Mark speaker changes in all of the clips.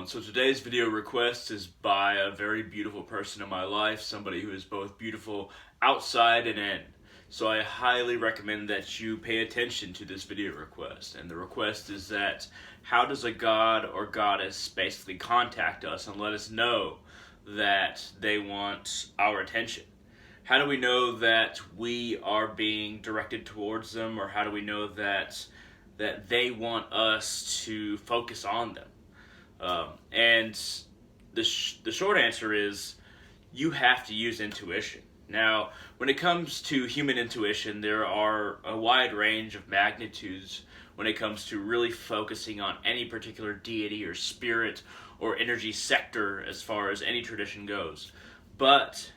Speaker 1: So today's video request is by a very beautiful person in my life, somebody who is both beautiful outside and in. So I highly recommend that you pay attention to this video request. And the request is that how does a god or goddess basically contact us and let us know that they want our attention? How do we know that we are being directed towards them, or how do we know that they want us to focus on them? And the short answer is you have to use intuition. Now, when it comes to human intuition, there are a wide range of magnitudes when it comes to really focusing on any particular deity or spirit or energy sector as far as any tradition goes. But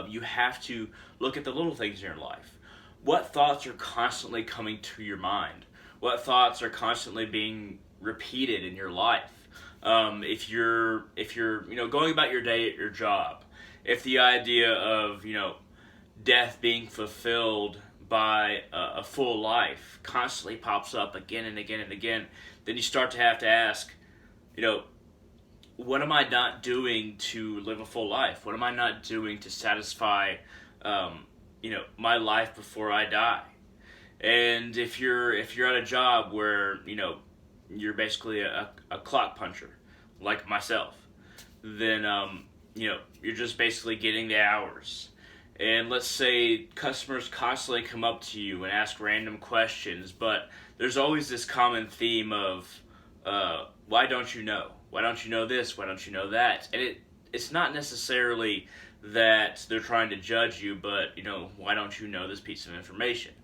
Speaker 1: you have to look at the little things in your life. What thoughts are constantly coming to your mind? What thoughts are constantly being repeated in your life? If you're going about your day at your job, if the idea of death being fulfilled by a full life constantly pops up again and again and again, then you start to have to ask, what am I not doing to live a full life? What am I not doing to satisfy my life before I die? And if you're at a job where you're basically a clock puncher, like myself, then you're just basically getting the hours. And let's say customers constantly come up to you and ask random questions, but there's always this common theme of why don't you know? Why don't you know this? Why don't you know that? And it's not necessarily that they're trying to judge you, but why don't you know this piece of information?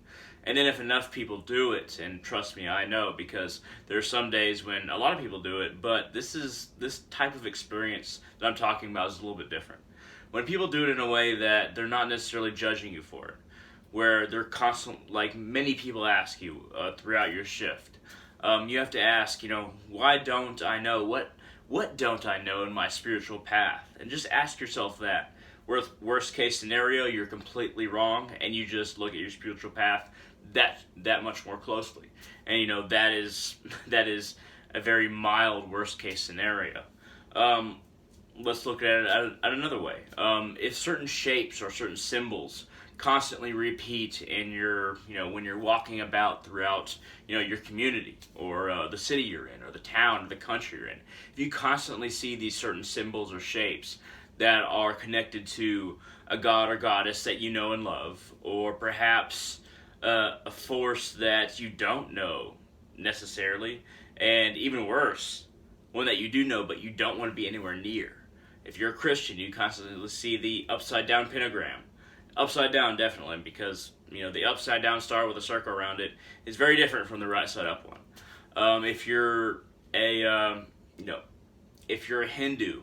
Speaker 1: And then if enough people do it, and trust me, I know, because there are some days when a lot of people do it, but this type of experience that I'm talking about is a little bit different. When people do it in a way that they're not necessarily judging you for it, where they're constant, like many people ask you throughout your shift, you have to ask, why don't I know? What don't I know in my spiritual path? And just ask yourself that. Worst case scenario, you're completely wrong, and you just look at your spiritual path that much more closely, and that is a very mild worst case scenario. Let's look at it at another way. If certain shapes or certain symbols constantly repeat in your when you're walking about throughout your community, or the city you're in, or the town or the country you're in, if you constantly see these certain symbols or shapes that are connected to a god or goddess that you know and love, or perhaps a force that you don't know necessarily, and even worse, one that you do know but you don't want to be anywhere near. If you're a Christian, you constantly see the upside down pentagram. Upside down, definitely, because the upside down star with a circle around it is very different from the right side up one. If you're a Hindu,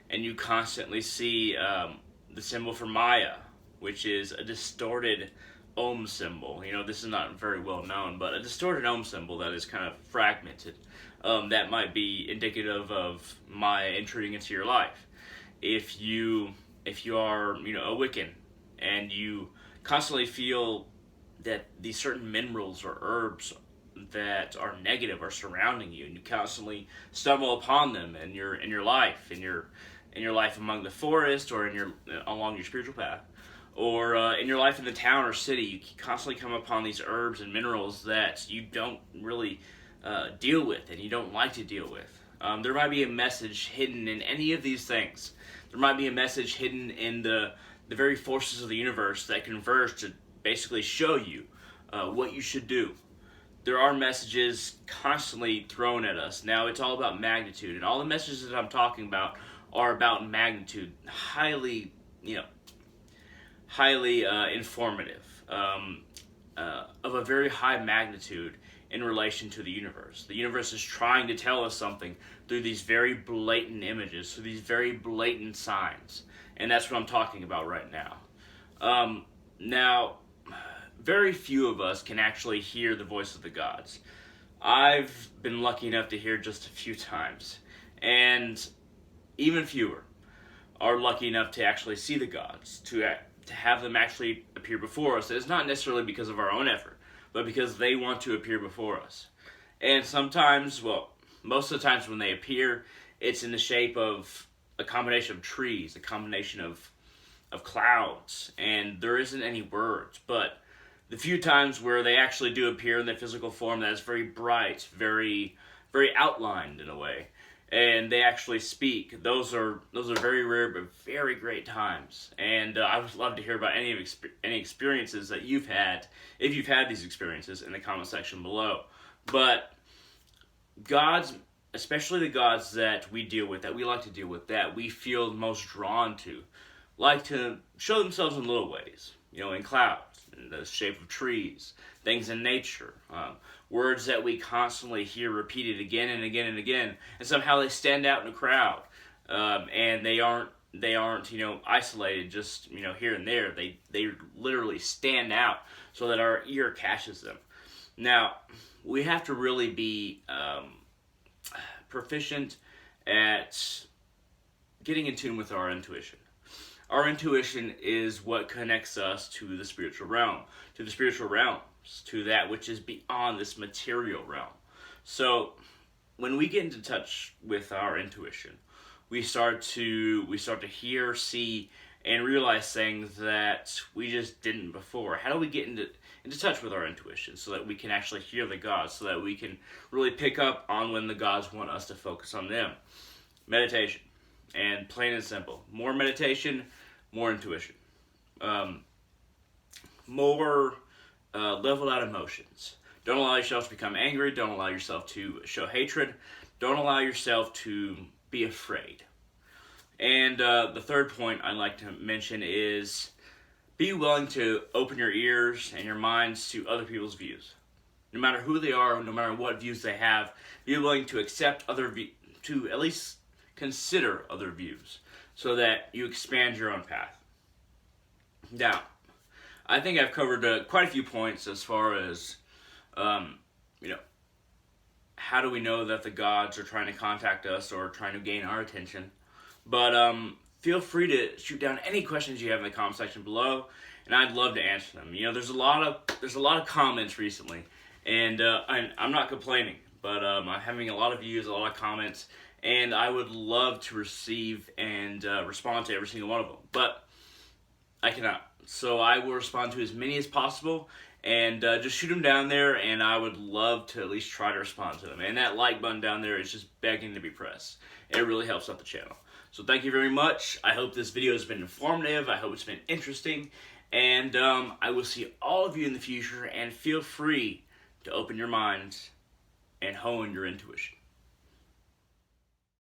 Speaker 1: and you constantly see the symbol for Maya, which is a distorted Om symbol. This is not very well known, but a distorted Om symbol that is kind of fragmented. That might be indicative of Maya intruding into your life. If you are a Wiccan, and you constantly feel that these certain minerals or herbs that are negative are surrounding you, and you constantly stumble upon them in your life, in your life among the forest, or along your spiritual path, or in your life in the town or city, you constantly come upon these herbs and minerals that you don't really deal with, and you don't like to deal with. There might be a message hidden in any of these things. There might be a message hidden in the very forces of the universe that converge to basically show you what you should do. There are messages constantly thrown at us. Now, it's all about magnitude, and all the messages that I'm talking about are about magnitude, highly informative, of a very high magnitude in relation to the universe. The universe is trying to tell us something through these very blatant images, through these very blatant signs, and that's what I'm talking about right now. Now, very few of us can actually hear the voice of the gods. I've been lucky enough to hear just a few times, and even fewer are lucky enough to actually see the gods, to have them actually appear before us. It's not necessarily because of our own effort, but because they want to appear before us. And sometimes, well, most of the times when they appear, It's in the shape of a combination of trees, a combination of clouds, and there isn't any words. But the few times where they actually do appear in their physical form, that is very bright, very outlined in a way, and they actually speak. Those are very rare but very great times. And I would love to hear about any experiences that you've had, if you've had these experiences, in the comment section below. But gods, especially the gods that we deal with, that we like to deal with, that we feel most drawn to, like to show themselves in little ways, in clouds, in the shape of trees, things in nature, words that we constantly hear repeated again and again and again, and somehow they stand out in a crowd, and they aren't isolated just here and there. They literally stand out so that our ear catches them. Now, we have to really be proficient at getting in tune with our intuition. Our intuition is what connects us to the spiritual realm, to that which is beyond this material realm. So when we get into touch with our intuition, we start to hear, see, and realize things that we just didn't before. How do we get into touch with our intuition so that we can actually hear the gods, so that we can really pick up on when the gods want us to focus on them? Meditation. And plain and simple. More meditation, more intuition. More leveled out emotions. Don't allow yourself to become angry. Don't allow yourself to show hatred. Don't allow yourself to be afraid. And the third point I'd like to mention is be willing to open your ears and your minds to other people's views. No matter who they are, no matter what views they have, be willing to accept to at least consider other views, so that you expand your own path. Now, I think I've covered quite a few points as far as, how do we know that the gods are trying to contact us or trying to gain our attention. But feel free to shoot down any questions you have in the comment section below, and I'd love to answer them. There's a lot of comments recently, and I'm not complaining, but I'm having a lot of views, a lot of comments, and I would love to receive and respond to every single one of them. But I cannot. So I will respond to as many as possible, and just shoot them down there, and I would love to at least try to respond to them. And that like button down there is just begging to be pressed. It really helps out the channel. So thank you very much. I hope this video has been informative. I hope it's been interesting. And I will see all of you in the future, and feel free to open your minds and hone your intuition.